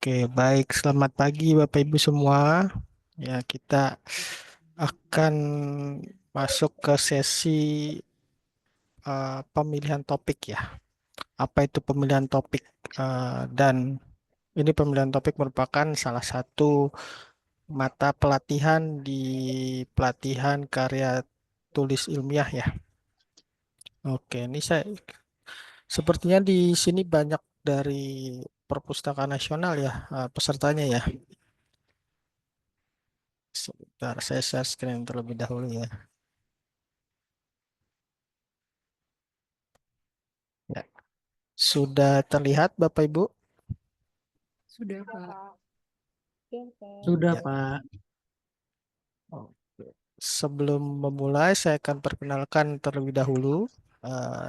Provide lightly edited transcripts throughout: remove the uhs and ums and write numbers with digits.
Oke, baik. Selamat pagi Bapak Ibu semua. Ya, kita akan masuk ke sesi pemilihan topik ya. Apa itu pemilihan topik? Dan ini pemilihan topik merupakan salah satu mata pelatihan di pelatihan karya tulis ilmiah ya. Oke, ini saya sepertinya di sini banyak dari Perpustakaan Nasional ya, pesertanya ya. Sebentar, saya share screen terlebih dahulu ya. Ya. Sudah terlihat Bapak Ibu? Sudah, Pak. Sudah, Ya. Pak. Oke. Sebelum memulai, saya akan perkenalkan terlebih dahulu.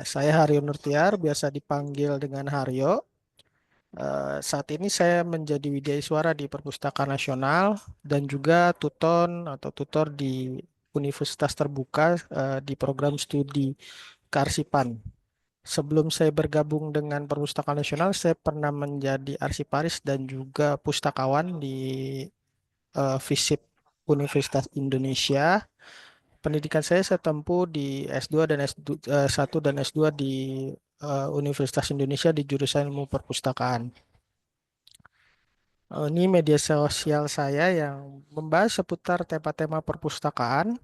Saya Haryo Nurtiar, biasa dipanggil dengan Haryo. Saat ini saya menjadi Widyaswara di Perpustakaan Nasional dan juga tutor di Universitas Terbuka di program studi kearsipan. Sebelum saya bergabung dengan Perpustakaan Nasional, saya pernah menjadi arsiparis dan juga pustakawan di FISIP Universitas Indonesia. Pendidikan saya tempuh di S2 dan S1 dan S2 di Universitas Indonesia di jurusan Ilmu Perpustakaan. Ini media sosial saya yang membahas seputar tema-tema perpustakaan.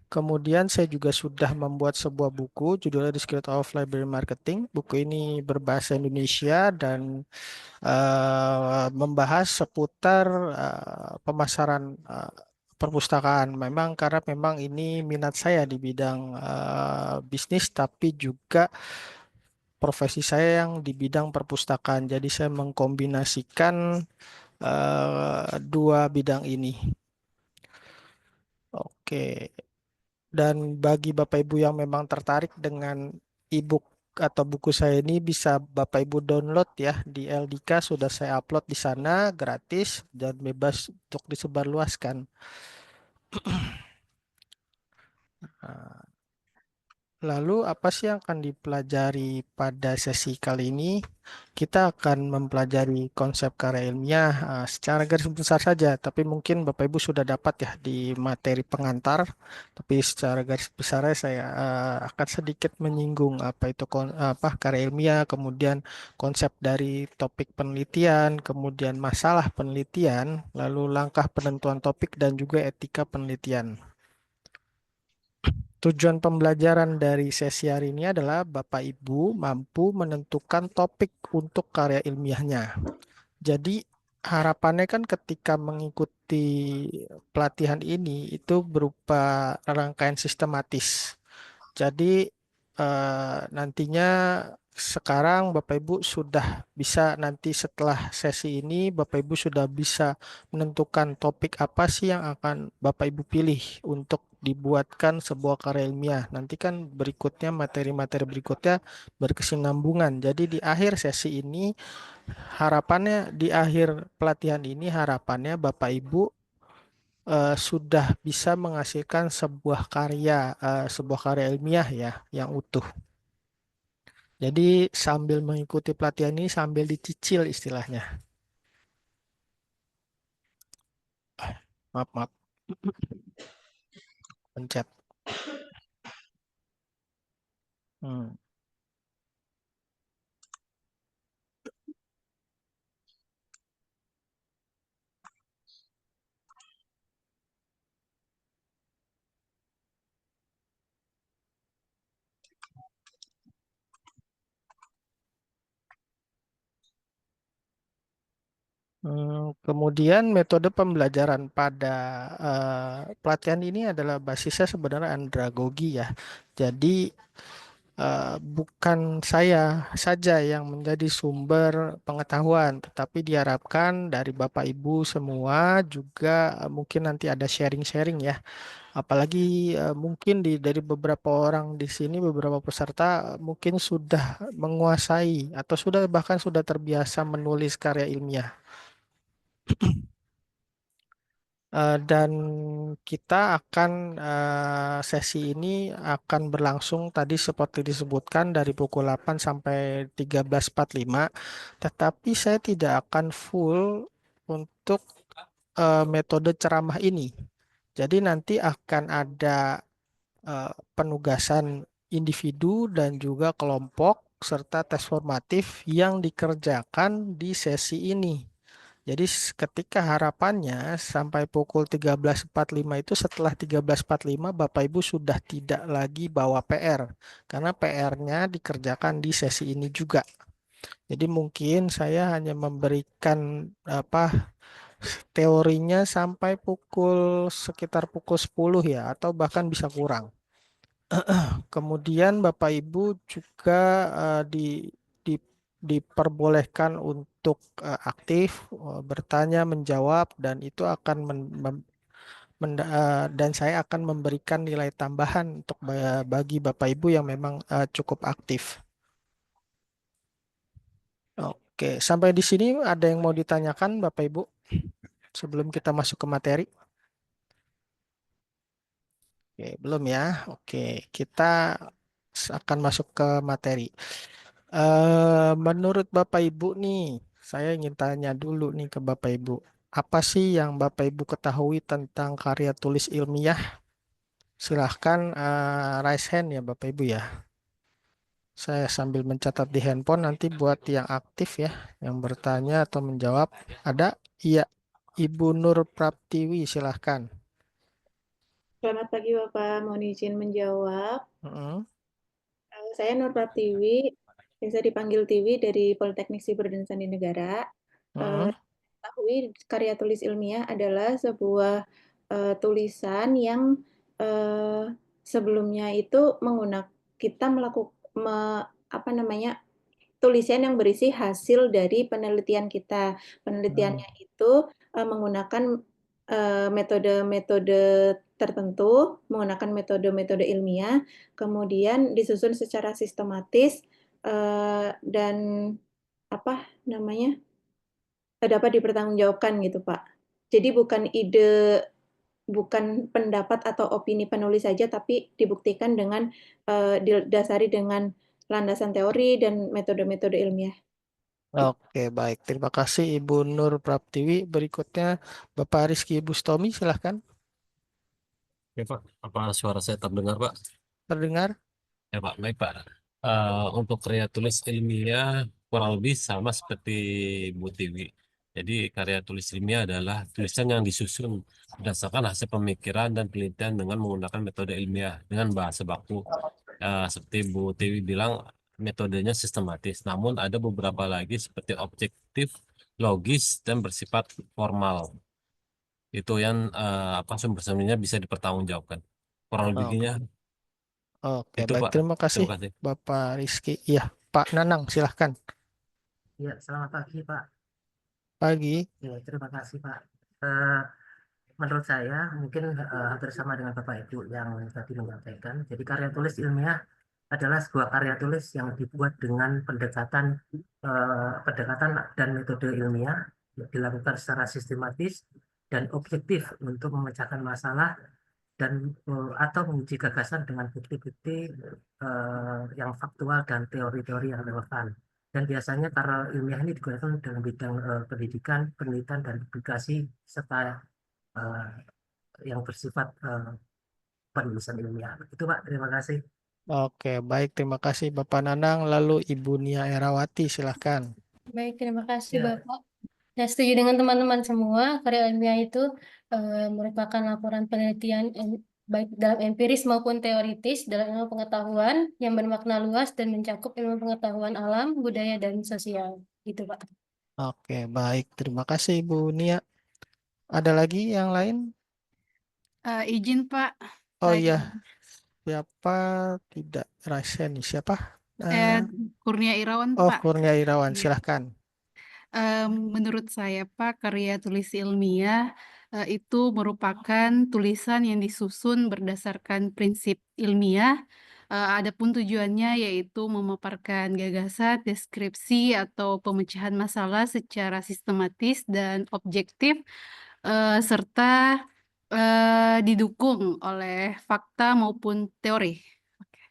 Kemudian saya juga sudah membuat sebuah buku judulnya The Secret of Library Marketing. Buku ini berbahasa Indonesia dan membahas seputar pemasaran perpustakaan. Memang karena memang ini minat saya di bidang bisnis, tapi juga profesi saya yang di bidang perpustakaan. Jadi saya mengkombinasikan dua bidang ini. Oke. Dan bagi Bapak Ibu yang memang tertarik dengan e-book atau buku saya ini bisa Bapak Ibu download ya di LDK, sudah saya upload di sana gratis dan bebas untuk disebarluaskan. Nah, lalu apa sih yang akan dipelajari pada sesi kali ini? Kita akan mempelajari konsep karya ilmiah secara garis besar saja, tapi mungkin Bapak Ibu sudah dapat ya di materi pengantar. Tapi secara garis besarnya saya akan sedikit menyinggung apa itu apa karya ilmiah, kemudian konsep dari topik penelitian, kemudian masalah penelitian, lalu langkah penentuan topik dan juga etika penelitian. Tujuan pembelajaran dari sesi hari ini adalah Bapak Ibu mampu menentukan topik untuk karya ilmiahnya. Jadi harapannya kan ketika mengikuti pelatihan ini itu berupa rangkaian sistematis. Jadi nantinya sekarang Bapak Ibu sudah bisa nanti setelah sesi ini Bapak Ibu sudah bisa menentukan topik apa sih yang akan Bapak Ibu pilih untuk dibuatkan sebuah karya ilmiah. Nanti kan berikutnya materi-materi berikutnya berkesinambungan. Jadi di akhir sesi ini harapannya di akhir pelatihan ini harapannya Bapak Ibu sudah bisa menghasilkan sebuah karya ilmiah ya yang utuh. Jadi sambil mengikuti pelatihan ini sambil dicicil istilahnya. Maaf, maaf, pencet. Hmm. Kemudian metode pembelajaran pada pelatihan ini adalah basisnya sebenarnya andragogi ya. Jadi bukan saya saja yang menjadi sumber pengetahuan, tetapi diharapkan dari Bapak Ibu semua juga mungkin nanti ada sharing-sharing ya. Apalagi mungkin dari beberapa orang di sini, beberapa peserta mungkin sudah menguasai atau sudah bahkan sudah terbiasa menulis karya ilmiah. Dan kita akan sesi ini akan berlangsung tadi seperti disebutkan dari pukul 8 sampai 13.45. Tetapi saya tidak akan full untuk metode ceramah ini. Jadi nanti akan ada penugasan individu dan juga kelompok serta tes formatif yang dikerjakan di sesi ini. Jadi ketika harapannya sampai pukul 13.45 itu, setelah 13.45 Bapak Ibu sudah tidak lagi bawa PR karena PR-nya dikerjakan di sesi ini juga. Jadi mungkin saya hanya memberikan teorinya sampai sekitar pukul 10 ya, atau bahkan bisa kurang. Kemudian Bapak Ibu juga di diperbolehkan untuk aktif bertanya menjawab, dan itu akan dan saya akan memberikan nilai tambahan untuk bagi Bapak Ibu yang memang cukup aktif. Oke, sampai di sini ada yang mau ditanyakan Bapak Ibu sebelum kita masuk ke materi? Oke, belum ya. Oke, kita akan masuk ke materi. Menurut Bapak Ibu nih, saya ingin tanya dulu nih ke Bapak Ibu. Apa sih yang Bapak Ibu ketahui tentang karya tulis ilmiah? Silahkan raise hand ya Bapak Ibu ya. Saya sambil mencatat di handphone nanti buat yang aktif ya, yang bertanya atau menjawab. Ada? Iya, Ibu Nur Praptiwi silahkan. Selamat pagi Bapak, mohon izin menjawab. Mm-mm, Saya Nur Pratiwi, biasa dipanggil Tiwi dari Politeknik Siber dan Sandi Negara. mm-mm, Ketahui karya tulis ilmiah adalah sebuah tulisan yang eh, sebelumnya itu menggunakan kita melakukan apa namanya tulisan yang berisi hasil dari penelitian kita. Penelitiannya itu menggunakan metode-metode tertentu, menggunakan metode-metode ilmiah, kemudian disusun secara sistematis dan apa namanya dapat dipertanggungjawabkan gitu, Pak. Jadi bukan bukan pendapat atau opini penulis saja, tapi dibuktikan dengan didasari dengan landasan teori dan metode-metode ilmiah. Oke, baik. Terima kasih Ibu Nur Praptiwi. Berikutnya Bapak Rizky Bustomi, silahkan. Ya Pak, apa suara saya terdengar Pak? Terdengar? Ya Pak, baik Pak. Untuk karya tulis ilmiah kurang lebih sama seperti Bu Tiwi. Jadi karya tulis ilmiah adalah tulisan yang disusun berdasarkan hasil pemikiran dan penelitian dengan menggunakan metode ilmiah dengan bahasa baku. Seperti Bu Tiwi bilang, metodenya sistematis. Namun ada beberapa lagi seperti objektif, logis, dan bersifat formal. Itu yang apa sumber-sumbernya bisa dipertanggungjawabkan. Kurang Oh, lebihnya oke, itu baik. Pak. Terima kasih Terima kasih. Bapak Rizky. Iya, Pak Nanang, silahkan. Ya, selamat pagi Pak. Pagi. Ya, terima kasih Pak. Eh, Menurut saya mungkin hampir sama dengan Bapak Ibu yang tadi menyampaikan. Jadi karya tulis ilmiah adalah sebuah karya tulis yang dibuat dengan pendekatan dan metode ilmiah yang dilakukan secara sistematis dan objektif untuk memecahkan masalah dan atau menguji gagasan dengan bukti-bukti yang faktual dan teori-teori yang relevan. Dan biasanya karya ilmiah ini digunakan dalam bidang pendidikan, penelitian, dan publikasi serta eh, yang bersifat penulisan ilmiah. Itu Pak, terima kasih. Oke, baik. Terima kasih Bapak Nanang. Lalu Ibu Nia Erawati, silahkan. Baik, terima kasih Ya, Bapak. Saya setuju dengan teman-teman semua, karya ilmiah itu merupakan laporan penelitian baik dalam empiris maupun teoritis dalam ilmu pengetahuan yang bermakna luas dan mencakup ilmu pengetahuan alam, budaya, dan sosial. Gitu, Pak. Oke, baik. Terima kasih Ibu Nia. Ada lagi yang lain? Izin Pak, Oh saya iya, siapa tidak raise hand nih? Siapa? Eh, Kurnia Irawan oh, Pak. Kurnia Irawan, Iya. silahkan. Menurut saya Pak, karya tulis ilmiah itu merupakan tulisan yang disusun berdasarkan prinsip ilmiah. Adapun tujuannya yaitu memaparkan gagasan, deskripsi, atau pemecahan masalah secara sistematis dan objektif, serta didukung oleh fakta maupun teori. Oke,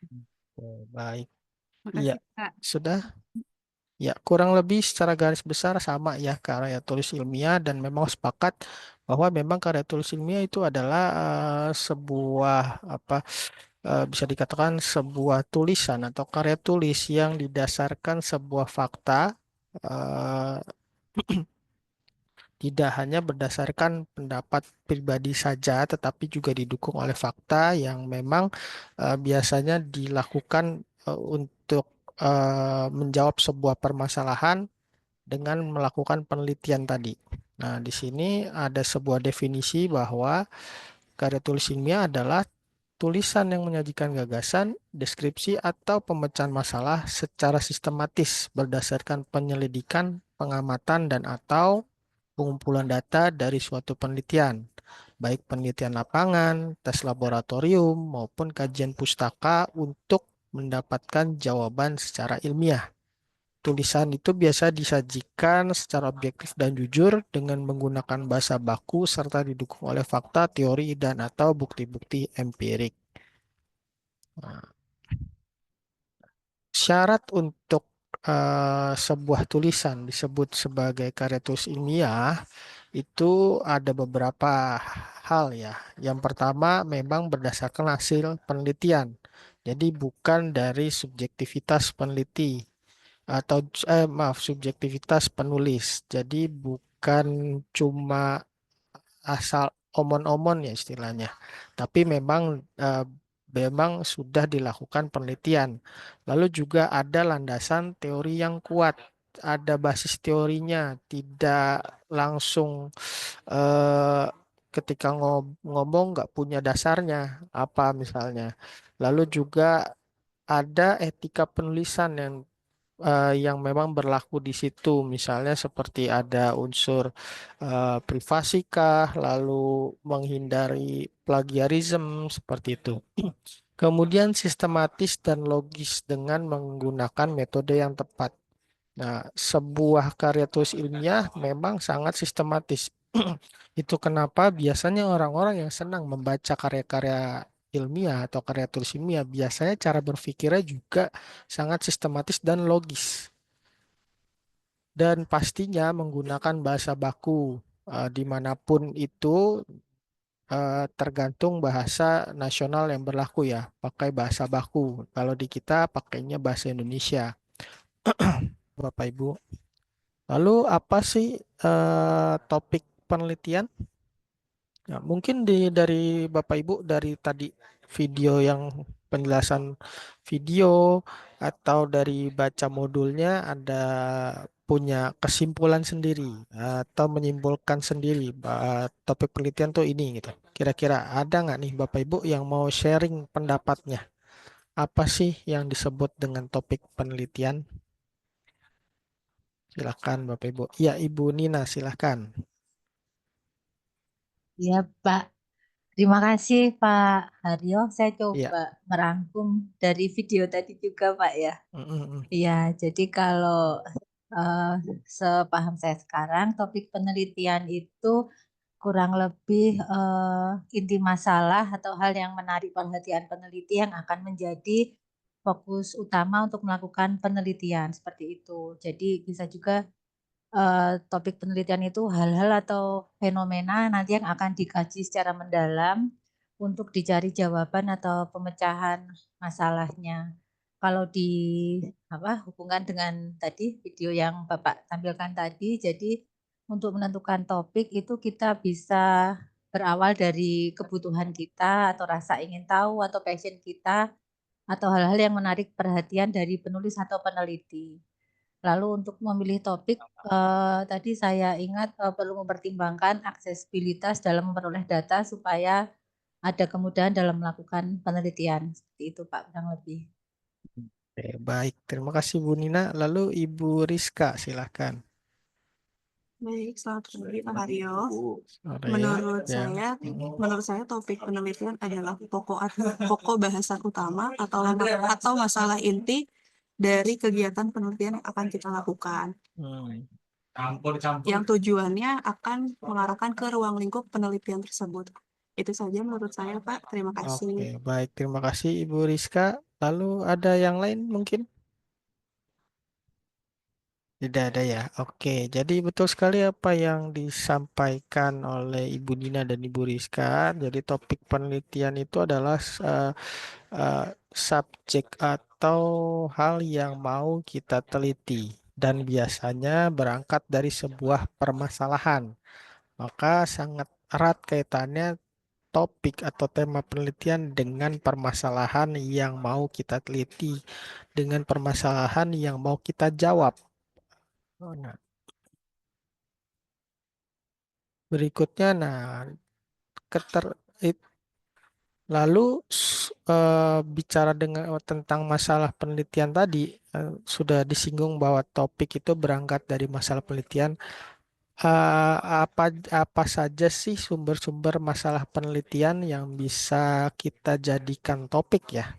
Baik. makasih Iya, Kak. sudah. Ya, kurang lebih secara garis besar sama ya karya tulis ilmiah dan memang sepakat bahwa memang karya tulis ilmiah itu adalah sebuah bisa dikatakan sebuah tulisan atau karya tulis yang didasarkan sebuah fakta, eh, tidak hanya berdasarkan pendapat pribadi saja, tetapi juga didukung oleh fakta yang memang biasanya dilakukan untuk menjawab sebuah permasalahan dengan melakukan penelitian tadi. Nah, di sini ada sebuah definisi bahwa karya tulis ilmiah adalah tulisan yang menyajikan gagasan, deskripsi, atau pemecahan masalah secara sistematis berdasarkan penyelidikan, pengamatan, dan atau pengumpulan data dari suatu penelitian, baik penelitian lapangan, tes laboratorium, maupun kajian pustaka untuk mendapatkan jawaban secara ilmiah. Tulisan itu biasa disajikan secara objektif dan jujur dengan menggunakan bahasa baku serta didukung oleh fakta, teori, dan atau bukti-bukti empirik. Nah, syarat untuk sebuah tulisan disebut sebagai karya tulis ilmiah itu ada beberapa hal ya. Yang pertama memang berdasarkan hasil penelitian. Jadi bukan dari subjektivitas peneliti atau maaf subjektivitas penulis. Jadi bukan cuma asal omon-omon ya istilahnya. Tapi memang sudah dilakukan penelitian. Lalu juga ada landasan teori yang kuat, ada basis teorinya, tidak langsung eh, ketika ngomong nggak punya dasarnya apa misalnya. Lalu juga ada etika penulisan yang memang berlaku di situ. Misalnya seperti ada unsur privasi kah, lalu menghindari plagiarisme seperti itu. Kemudian sistematis dan logis dengan menggunakan metode yang tepat. Nah, sebuah karya tulis ilmiah memang sangat sistematis. Itu kenapa biasanya orang-orang yang senang membaca karya-karya ilmiah atau karya tulis ilmiah, biasanya cara berpikirnya juga sangat sistematis dan logis. Dan pastinya menggunakan bahasa baku dimanapun itu tergantung bahasa nasional yang berlaku ya, pakai bahasa baku. Kalau di kita pakainya bahasa Indonesia, Bapak Ibu. Lalu apa sih topik penelitian? Ya, mungkin dari Bapak Ibu dari tadi video yang penjelasan video atau dari baca modulnya ada punya kesimpulan sendiri atau menyimpulkan sendiri topik penelitian tuh ini gitu. Kira-kira ada nggak nih Bapak Ibu yang mau sharing pendapatnya? Apa sih yang disebut dengan topik penelitian? Silakan Bapak Ibu. Ya, Ibu Nina silakan. Ya, Pak. Terima kasih, Pak Haryo. Saya Iya. coba merangkum dari video tadi juga, Pak ya. Iya, jadi kalau eh, sepaham saya sekarang, topik penelitian itu kurang lebih inti masalah atau hal yang menarik perhatian peneliti yang akan menjadi fokus utama untuk melakukan penelitian seperti itu. Jadi bisa juga topik penelitian itu hal-hal atau fenomena nanti yang akan dikaji secara mendalam untuk dicari jawaban atau pemecahan masalahnya. Kalau di hubungan dengan tadi video yang Bapak tampilkan tadi, jadi untuk menentukan topik itu kita bisa berawal dari kebutuhan kita atau rasa ingin tahu atau passion kita atau hal-hal yang menarik perhatian dari penulis atau peneliti. Lalu untuk memilih topik, tadi saya ingat perlu mempertimbangkan aksesibilitas dalam memperoleh data supaya ada kemudahan dalam melakukan penelitian. Seperti itu Pak, kurang lebih. Oke, baik. Terima kasih Bu Nina. Lalu Ibu Rizka silakan. Baik, selamat sore Pak Haryo. Sore. Menurut Ya. saya topik penelitian adalah pokok bahasan utama atau masalah inti dari kegiatan penelitian yang akan kita lakukan. Yang tujuannya akan mengarahkan ke ruang lingkup penelitian tersebut. Itu saja menurut saya, Pak. Terima kasih. Oke, baik. Terima kasih Ibu Rizka. Lalu ada yang lain mungkin? Tidak ada ya. Oke, jadi betul sekali apa yang disampaikan oleh Ibu Nina dan Ibu Rizka. Jadi topik penelitian itu adalah eh, subjek atau hal yang mau kita teliti dan biasanya berangkat dari sebuah permasalahan. Maka sangat erat kaitannya topik atau tema penelitian dengan permasalahan yang mau kita teliti, dengan permasalahan yang mau kita jawab. Oh, nah, berikutnya, nah, keter it- lalu bicara dengan tentang masalah penelitian tadi, sudah disinggung bahwa topik itu berangkat dari masalah penelitian. Eh, apa apa saja sih sumber-sumber masalah penelitian yang bisa kita jadikan topik ya?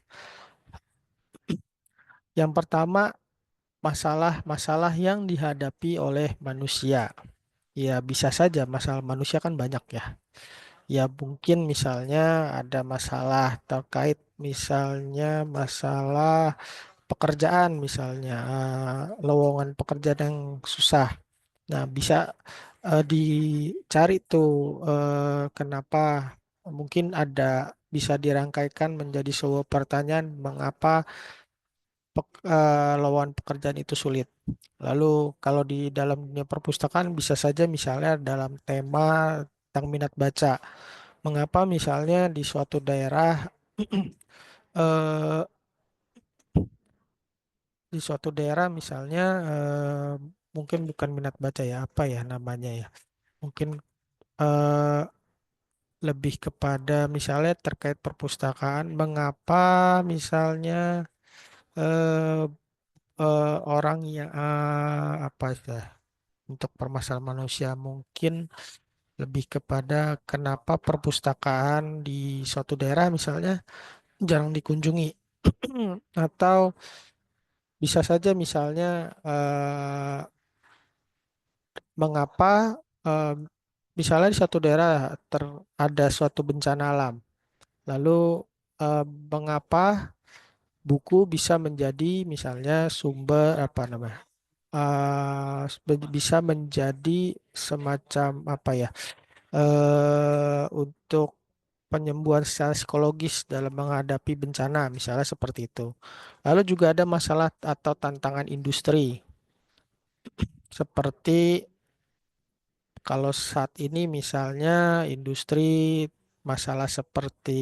Yang pertama, masalah-masalah yang dihadapi oleh manusia. Ya, bisa saja masalah manusia kan banyak ya. Ya, mungkin misalnya ada masalah terkait misalnya masalah pekerjaan misalnya lowongan pekerjaan yang susah. Nah, bisa dicari tuh kenapa mungkin ada bisa dirangkaikan menjadi sebuah pertanyaan mengapa lowongan pekerjaan itu sulit. Lalu kalau di dalam dunia perpustakaan bisa saja misalnya dalam tema tentang minat baca. Mengapa misalnya di suatu daerah eh, di suatu daerah misalnya mungkin bukan minat baca ya apa ya namanya ya. Mungkin eh, lebih kepada misalnya terkait perpustakaan, mengapa misalnya eh, orang yang apa ya untuk permasalahan manusia mungkin lebih kepada kenapa perpustakaan di suatu daerah misalnya jarang dikunjungi atau bisa saja misalnya mengapa eh, misalnya di suatu daerah ada suatu bencana alam. Lalu eh, mengapa buku bisa menjadi misalnya sumber apa namanya? Bisa menjadi semacam apa ya? Untuk penyembuhan secara psikologis dalam menghadapi bencana, misalnya seperti itu. Lalu juga ada masalah atau tantangan industri, seperti kalau saat ini misalnya industri masalah seperti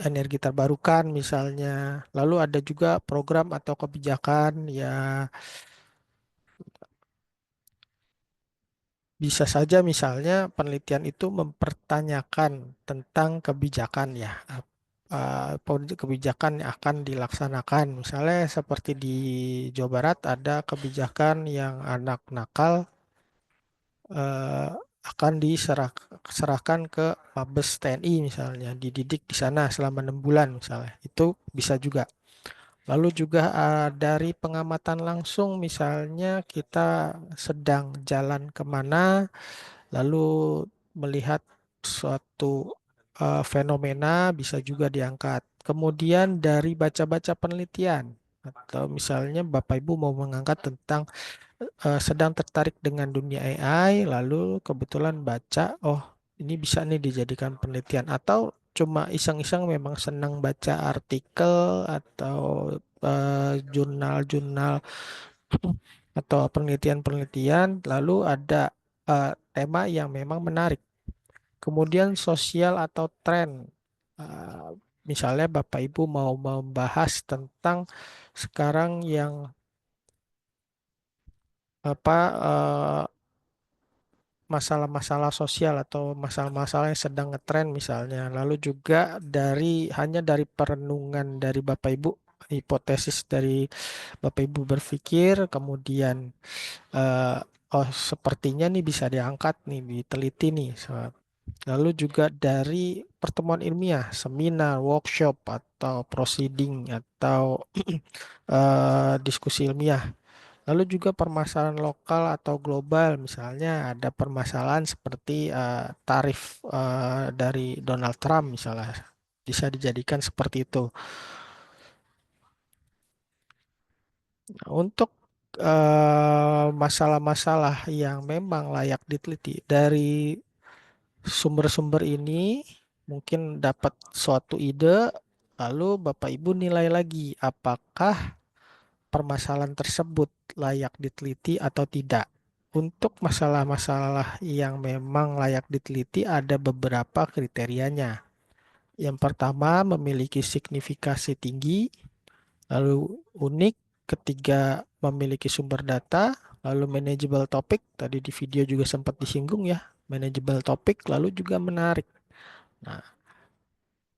energi terbarukan misalnya. Lalu ada juga program atau kebijakan ya bisa saja misalnya penelitian itu mempertanyakan tentang kebijakan ya. Kebijakan yang akan dilaksanakan. Misalnya seperti di Jawa Barat ada kebijakan yang anak nakal eh, akan diserahkan ke Mabes TNI misalnya, dididik di sana selama 6 bulan misalnya. Itu bisa juga. Lalu juga dari pengamatan langsung misalnya kita sedang jalan kemana, lalu melihat suatu fenomena bisa juga diangkat. Kemudian dari baca-baca penelitian atau misalnya Bapak Ibu mau mengangkat tentang sedang tertarik dengan dunia AI, lalu kebetulan baca, oh ini bisa nih dijadikan penelitian atau cuma iseng-iseng memang senang baca artikel atau jurnal-jurnal atau penelitian-penelitian, lalu ada tema yang memang menarik. Kemudian sosial atau tren. Eh, Misalnya Bapak Ibu mau membahas tentang sekarang yang apa masalah-masalah sosial atau masalah-masalah yang sedang ngetren misalnya. Lalu juga hanya dari perenungan dari Bapak Ibu, hipotesis dari Bapak Ibu berpikir, kemudian eh, oh sepertinya nih bisa diangkat nih, diteliti nih. Lalu juga dari pertemuan ilmiah, seminar, workshop, atau proceeding, atau diskusi ilmiah. Lalu juga permasalahan lokal atau global, misalnya ada permasalahan seperti tarif dari Donald Trump misalnya, bisa dijadikan seperti itu. Untuk masalah-masalah yang memang layak diteliti dari sumber-sumber ini, mungkin dapat suatu ide, lalu Bapak Ibu nilai lagi apakah permasalahan tersebut layak diteliti atau tidak. Untuk masalah-masalah yang memang layak diteliti ada beberapa kriterianya. Yang pertama, memiliki signifikasi tinggi, lalu unik, ketiga memiliki sumber data, lalu manageable topic, tadi di video juga sempat disinggung ya, manageable topic, lalu juga menarik. Nah,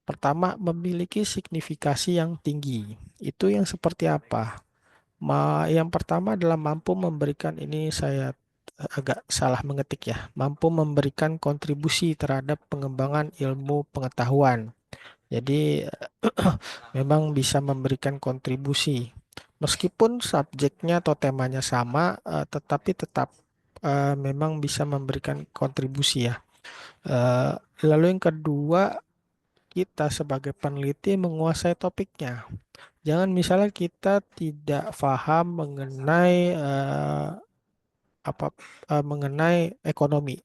pertama memiliki signifikasi yang tinggi. Itu yang seperti apa? Yang pertama adalah mampu memberikan, ini saya agak salah mengetik ya, mampu memberikan kontribusi terhadap pengembangan ilmu pengetahuan. Jadi memang bisa memberikan kontribusi. Meskipun subjeknya atau temanya sama, tetapi tetap memang bisa memberikan kontribusi ya. Eh, Lalu yang kedua, kita sebagai peneliti menguasai topiknya. Jangan misalnya kita tidak paham mengenai mengenai ekonomi.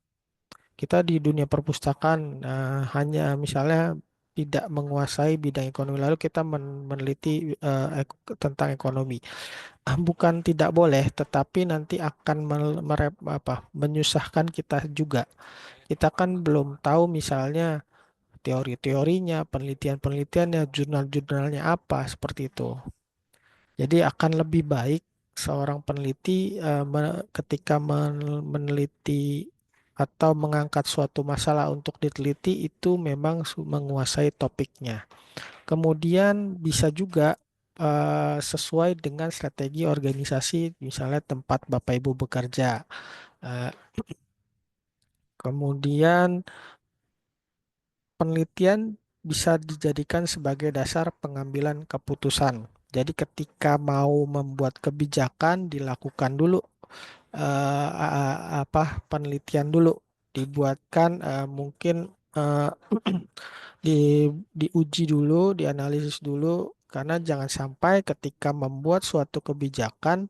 Kita di dunia perpustakaan hanya misalnya tidak menguasai bidang ekonomi, lalu kita meneliti tentang ekonomi. Bukan tidak boleh, tetapi nanti akan menyusahkan kita juga. Kita kan belum tahu misalnya teori-teorinya, penelitian-penelitiannya, jurnal-jurnalnya apa, seperti itu. Jadi akan lebih baik seorang peneliti ketika meneliti atau mengangkat suatu masalah untuk diteliti itu memang menguasai topiknya. Kemudian bisa juga sesuai dengan strategi organisasi, misalnya tempat Bapak Ibu bekerja. Eh, Kemudian penelitian bisa dijadikan sebagai dasar pengambilan keputusan. Jadi ketika mau membuat kebijakan dilakukan dulu penelitian dulu, dibuatkan mungkin diuji dulu, dianalisis dulu, karena jangan sampai ketika membuat suatu kebijakan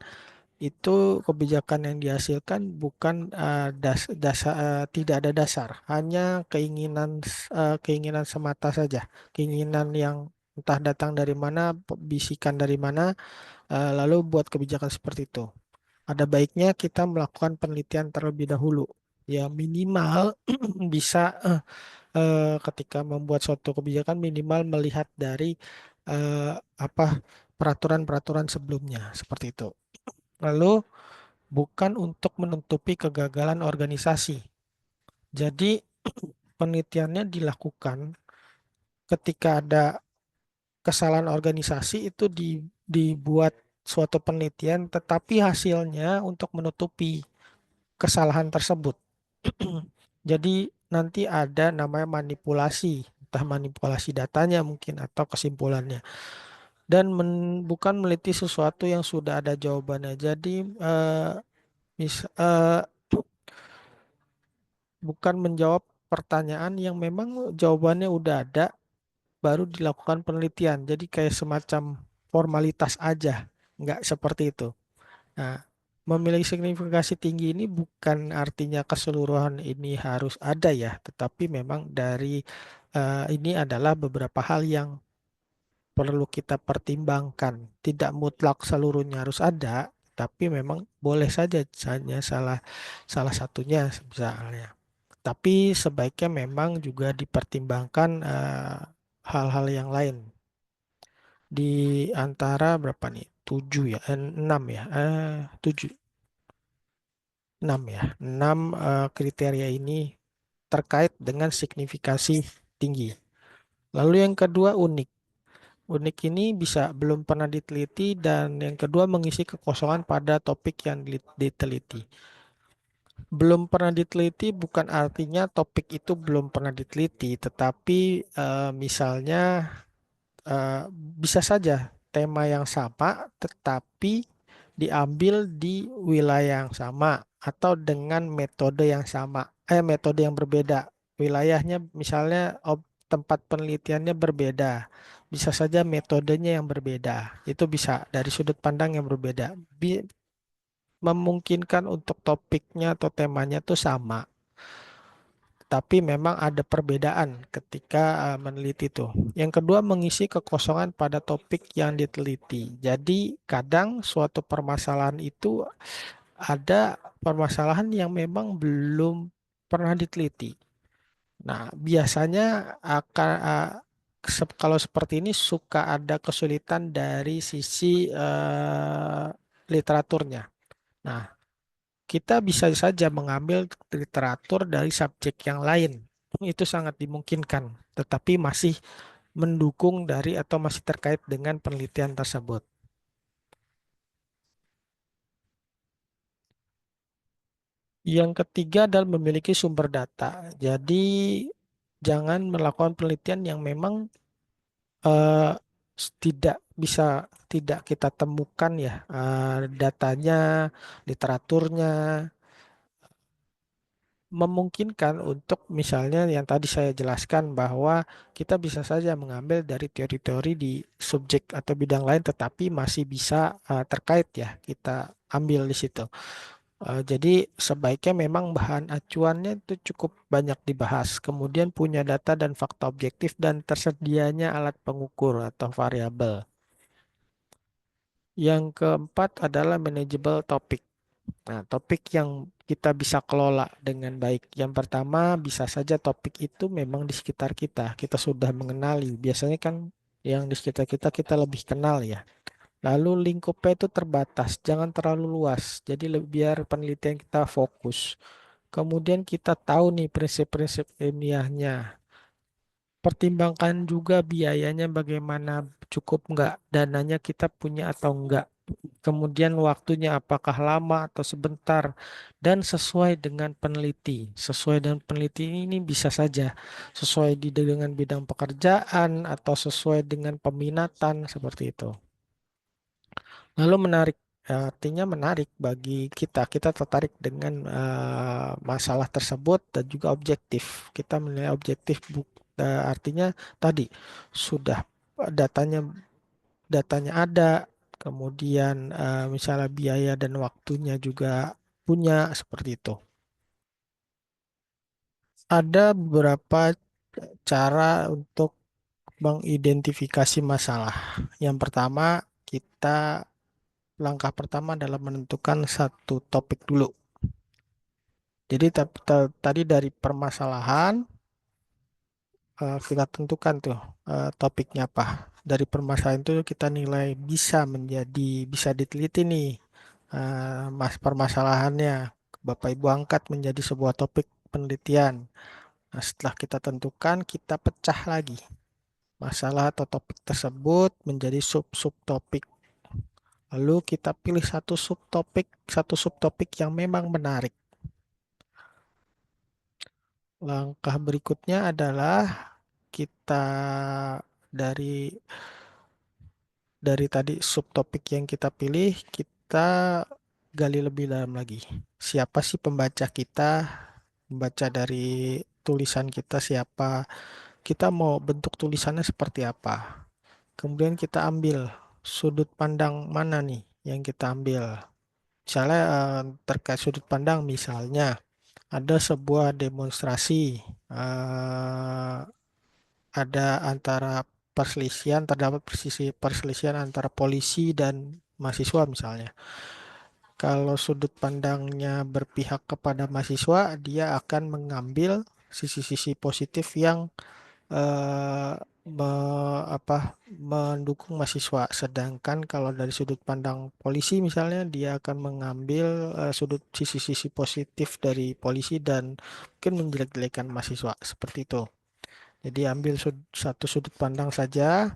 itu kebijakan yang dihasilkan bukan tidak ada dasar, hanya keinginan semata saja, keinginan yang entah datang dari mana, bisikan dari mana, lalu buat kebijakan seperti itu. Ada baiknya kita melakukan penelitian terlebih dahulu. Ya minimal bisa ketika membuat suatu kebijakan minimal melihat dari eh, apa peraturan-peraturan sebelumnya seperti itu. Lalu bukan untuk menutupi kegagalan organisasi. Jadi penelitiannya dilakukan ketika ada kesalahan organisasi itu dibuat suatu penelitian, tetapi hasilnya untuk menutupi kesalahan tersebut. Jadi nanti ada namanya manipulasi, entah manipulasi datanya mungkin atau kesimpulannya. Dan bukan meliti sesuatu yang sudah ada jawabannya. Jadi bukan menjawab pertanyaan yang memang jawabannya udah ada, baru dilakukan penelitian. Jadi kayak semacam formalitas aja, nggak seperti itu. Nah, memiliki signifikasi tinggi ini bukan artinya keseluruhan ini harus ada ya, tetapi memang dari ini adalah beberapa hal yang perlu kita pertimbangkan. Tidak mutlak seluruhnya harus ada, tapi memang boleh saja hanya salah salah satunya misalnya. Tapi sebaiknya memang juga dipertimbangkan hal-hal yang lain. Di antara berapa nih? 7 ya, 6 ya, 7. 6 ya. 6 kriteria ini terkait dengan signifikasi tinggi. Lalu yang kedua unik. Unik ini bisa belum pernah diteliti, dan yang kedua mengisi kekosongan pada topik yang diteliti. Belum pernah diteliti bukan artinya topik itu belum pernah diteliti, tetapi misalnya bisa saja tema yang sama, tetapi diambil di wilayah yang sama atau dengan metode yang sama, metode yang berbeda. Wilayahnya misalnya tempat penelitiannya berbeda. Bisa saja metodenya yang berbeda. Itu bisa dari sudut pandang yang berbeda. Memungkinkan untuk topiknya atau temanya itu sama. Tapi memang ada perbedaan ketika meneliti itu. Yang kedua, mengisi kekosongan pada topik yang diteliti. Jadi, kadang suatu permasalahan itu ada permasalahan yang memang belum pernah diteliti. Nah, biasanya akan kalau seperti ini suka ada kesulitan dari sisi literaturnya. Nah, kita bisa saja mengambil literatur dari subjek yang lain. Itu sangat dimungkinkan, tetapi masih mendukung dari atau masih terkait dengan penelitian tersebut. Yang ketiga adalah memiliki sumber data. Jadi jangan melakukan penelitian yang memang eh, tidak kita temukan ya datanya, literaturnya, memungkinkan untuk misalnya yang tadi saya jelaskan bahwa kita bisa saja mengambil dari teori-teori di subjek atau bidang lain tetapi masih bisa terkait ya kita ambil di situ. Jadi sebaiknya memang bahan acuannya itu cukup banyak dibahas, kemudian punya data dan fakta objektif dan tersedianya alat pengukur atau variabel. Yang keempat adalah manageable topic. Nah, topik yang kita bisa kelola dengan baik. Yang pertama, bisa saja topik itu memang di sekitar kita. Kita sudah mengenali. Biasanya kan yang di sekitar kita kita lebih kenal ya. Lalu lingkupnya itu terbatas, jangan terlalu luas. Jadi biar penelitian kita fokus. Kemudian kita tahu nih prinsip-prinsip ilmiahnya. Pertimbangkan juga biayanya bagaimana, cukup nggak, dananya kita punya atau enggak. Kemudian waktunya apakah lama atau sebentar dan sesuai dengan peneliti. Sesuai dengan peneliti ini bisa saja sesuai dengan bidang pekerjaan atau sesuai dengan peminatan seperti itu. Lalu menarik, artinya menarik bagi kita. Kita tertarik dengan masalah tersebut dan juga objektif. Kita menilai objektif, artinya tadi sudah datanya datanya ada, kemudian misalnya biaya dan waktunya juga punya seperti itu. Ada beberapa cara untuk mengidentifikasi masalah. Yang pertama, langkah pertama adalah menentukan satu topik dulu. Jadi tadi dari permasalahan kita tentukan tuh topiknya apa. Dari permasalahan itu kita nilai bisa diteliti nih permasalahannya. Bapak Ibu angkat menjadi sebuah topik penelitian. Nah, setelah kita tentukan, kita pecah lagi masalah atau topik tersebut menjadi sub-subtopik. Lalu kita pilih satu subtopik yang memang menarik. Langkah berikutnya adalah kita dari tadi subtopik yang kita pilih, kita gali lebih dalam lagi. Siapa sih pembaca kita? Pembaca dari tulisan kita siapa? Kita mau bentuk tulisannya seperti apa? Kemudian kita ambil sudut pandang mana nih yang kita ambil. Misalnya terkait sudut pandang, misalnya ada sebuah demonstrasi, ada terdapat perselisihan antara polisi dan mahasiswa misalnya. Kalau sudut pandangnya berpihak kepada mahasiswa, dia akan mengambil sisi-sisi positif yang eh, mendukung mahasiswa. Sedangkan kalau dari sudut pandang polisi misalnya, dia akan mengambil sisi-sisi positif dari polisi dan mungkin menjelek-jelekan mahasiswa seperti itu. Jadi ambil satu sudut pandang saja,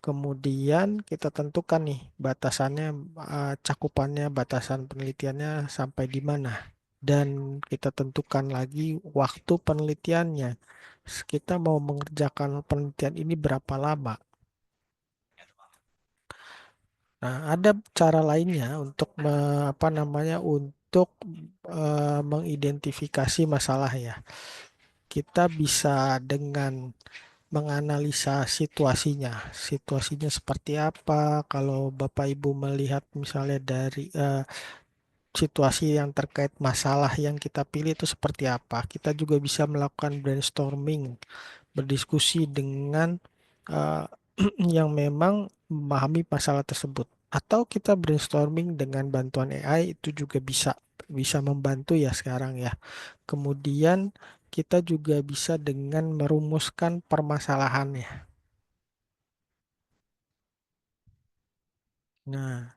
kemudian kita tentukan nih batasannya, cakupannya, batasan penelitiannya sampai di mana. Dan kita tentukan lagi waktu penelitiannya. Kita mau mengerjakan penelitian ini berapa lama. Nah, ada cara lainnya untuk untuk mengidentifikasi masalah ya. Kita bisa dengan menganalisa situasinya. Situasinya seperti apa? Kalau Bapak Ibu melihat misalnya dari situasi yang terkait masalah yang kita pilih itu seperti apa. Kita juga bisa melakukan brainstorming, berdiskusi dengan eh, yang memang memahami masalah tersebut. Atau kita brainstorming dengan bantuan AI itu juga bisa membantu ya sekarang ya. Kemudian kita juga bisa dengan merumuskan permasalahannya. Nah,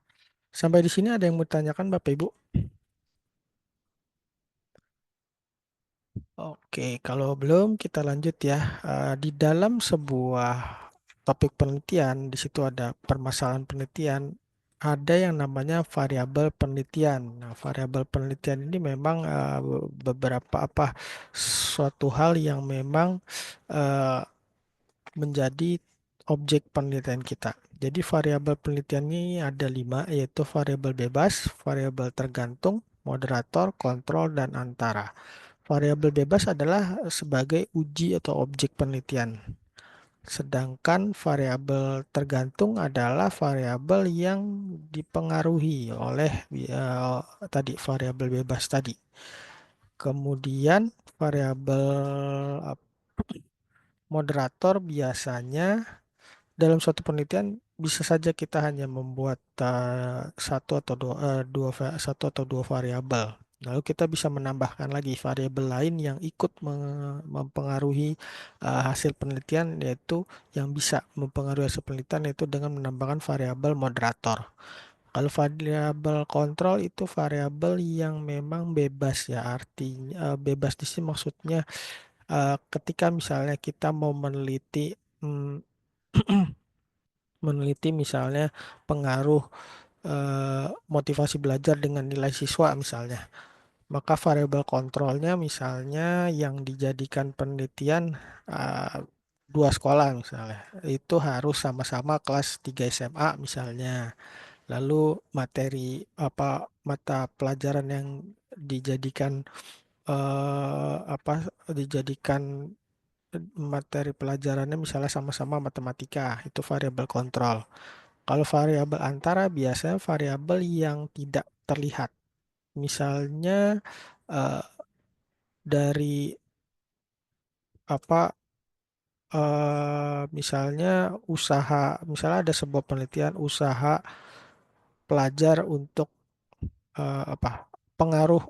sampai di sini ada yang mau tanyakan Bapak Ibu? Oke, kalau belum kita lanjut ya. Di dalam sebuah topik penelitian, di situ ada permasalahan penelitian, ada yang namanya variabel penelitian. Nah, variabel penelitian ini memang beberapa suatu hal yang memang eh, menjadi objek penelitian kita. Jadi variabel penelitian ini ada 5, yaitu variabel bebas, variabel tergantung, moderator, kontrol, dan antara. Variabel bebas adalah sebagai uji atau objek penelitian. Sedangkan variabel tergantung adalah variabel yang dipengaruhi oleh tadi variabel bebas tadi. Kemudian variabel moderator biasanya dalam suatu penelitian bisa saja kita hanya membuat satu atau dua variabel. Lalu kita bisa menambahkan lagi variabel lain yang ikut mempengaruhi hasil penelitian, yaitu yang bisa mempengaruhi hasil penelitian yaitu dengan menambahkan variabel moderator. Kalau variabel kontrol itu variabel yang memang bebas ya, artinya bebas di sini maksudnya ketika misalnya kita mau meneliti misalnya pengaruh motivasi belajar dengan nilai siswa misalnya. Maka variabel kontrolnya misalnya yang dijadikan penelitian eh, dua sekolah misalnya. Itu harus sama-sama kelas 3 SMA misalnya. Lalu mata pelajaran yang dijadikan dijadikan materi pelajarannya misalnya sama-sama matematika, itu variabel kontrol. Kalau variabel antara biasanya variabel yang tidak terlihat. Misalnya eh, dari apa misalnya misalnya ada sebuah penelitian usaha pelajar untuk pengaruh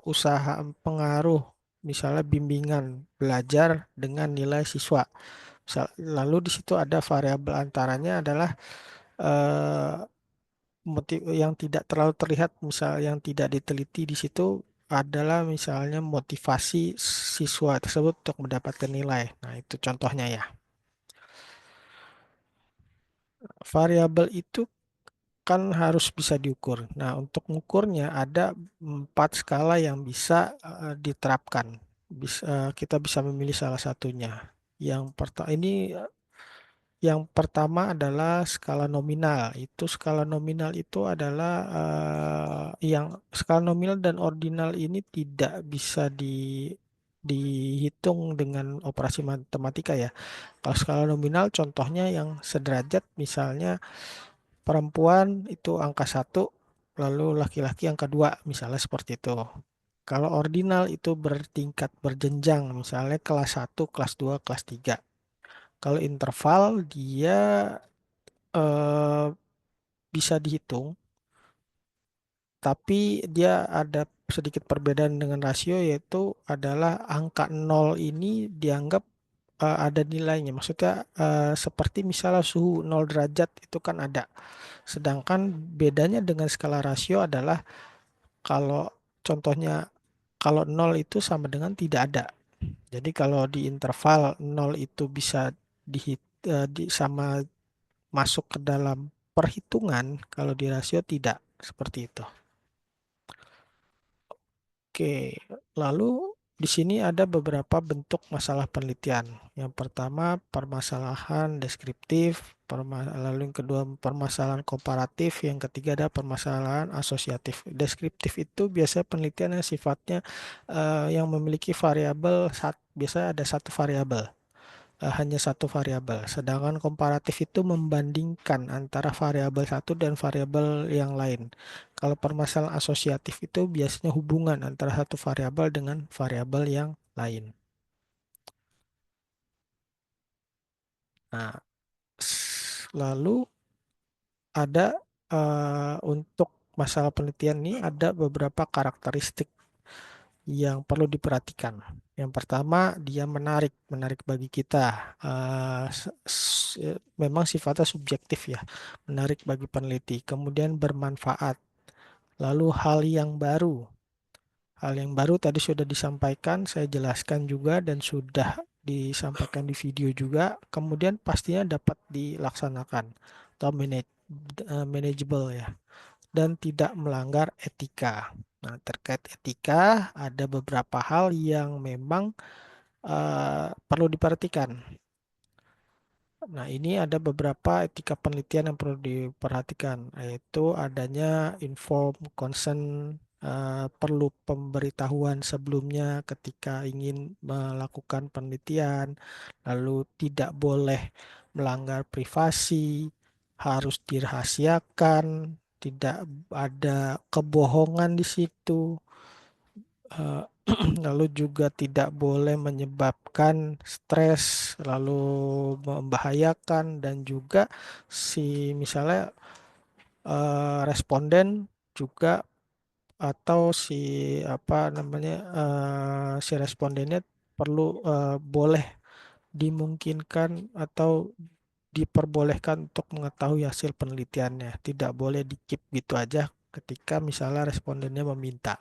misalnya bimbingan belajar dengan nilai siswa. Lalu di situ ada variabel antaranya adalah eh, motif yang tidak terlalu terlihat, misal yang tidak diteliti di situ adalah misalnya motivasi siswa tersebut untuk mendapatkan nilai. Nah, itu contohnya ya. Variabel itu kan harus bisa diukur. Nah, untuk mengukurnya ada 4 skala yang bisa diterapkan. Kita bisa memilih salah satunya. Yang pertama adalah skala nominal. Skala nominal itu adalah yang skala nominal dan ordinal ini tidak bisa dihitung dengan operasi matematika ya. Kalau skala nominal contohnya yang sederajat misalnya perempuan itu angka 1, lalu laki-laki angka 2, misalnya seperti itu. Kalau ordinal itu bertingkat berjenjang, misalnya kelas 1, kelas 2, kelas 3. Kalau interval dia eh, bisa dihitung, tapi dia ada sedikit perbedaan dengan rasio, yaitu adalah angka 0 ini dianggap ada nilainya. Maksudnya seperti misalnya suhu 0 derajat itu kan ada. Sedangkan bedanya dengan skala rasio adalah kalau contohnya kalau 0 itu sama dengan tidak ada. Jadi kalau di interval 0 itu bisa sama masuk ke dalam perhitungan, kalau di rasio tidak, seperti itu. Oke, lalu di sini ada beberapa bentuk masalah penelitian. Yang pertama, permasalahan deskriptif, Lalu yang kedua permasalahan komparatif, yang ketiga ada permasalahan asosiatif. Deskriptif itu biasanya penelitian yang sifatnya yang memiliki variabel, biasanya ada satu variabel, hanya satu variabel. Sedangkan komparatif itu membandingkan antara variabel satu dan variabel yang lain. Kalau permasalahan asosiatif itu biasanya hubungan antara satu variabel dengan variabel yang lain. Nah, lalu ada untuk masalah penelitian ini ada beberapa karakteristik yang perlu diperhatikan. Yang pertama, dia menarik bagi kita. Memang sifatnya subjektif ya, menarik bagi peneliti. Kemudian bermanfaat. Lalu hal yang baru. Hal yang baru tadi sudah disampaikan, saya jelaskan juga dan sudah disampaikan di video juga. Kemudian pastinya dapat dilaksanakan atau manageable ya, dan tidak melanggar etika. Nah, terkait etika ada beberapa hal yang memang perlu diperhatikan. Nah, ini ada beberapa etika penelitian yang perlu diperhatikan, yaitu adanya informed consent, perlu pemberitahuan sebelumnya ketika ingin melakukan penelitian, lalu tidak boleh melanggar privasi, harus dirahasiakan, tidak ada kebohongan di situ. Lalu juga tidak boleh menyebabkan stres, lalu membahayakan, dan juga misalnya responden juga atau si respondennya perlu boleh dimungkinkan atau diperbolehkan untuk mengetahui hasil penelitiannya. Tidak boleh di-keep gitu aja ketika misalnya respondennya meminta.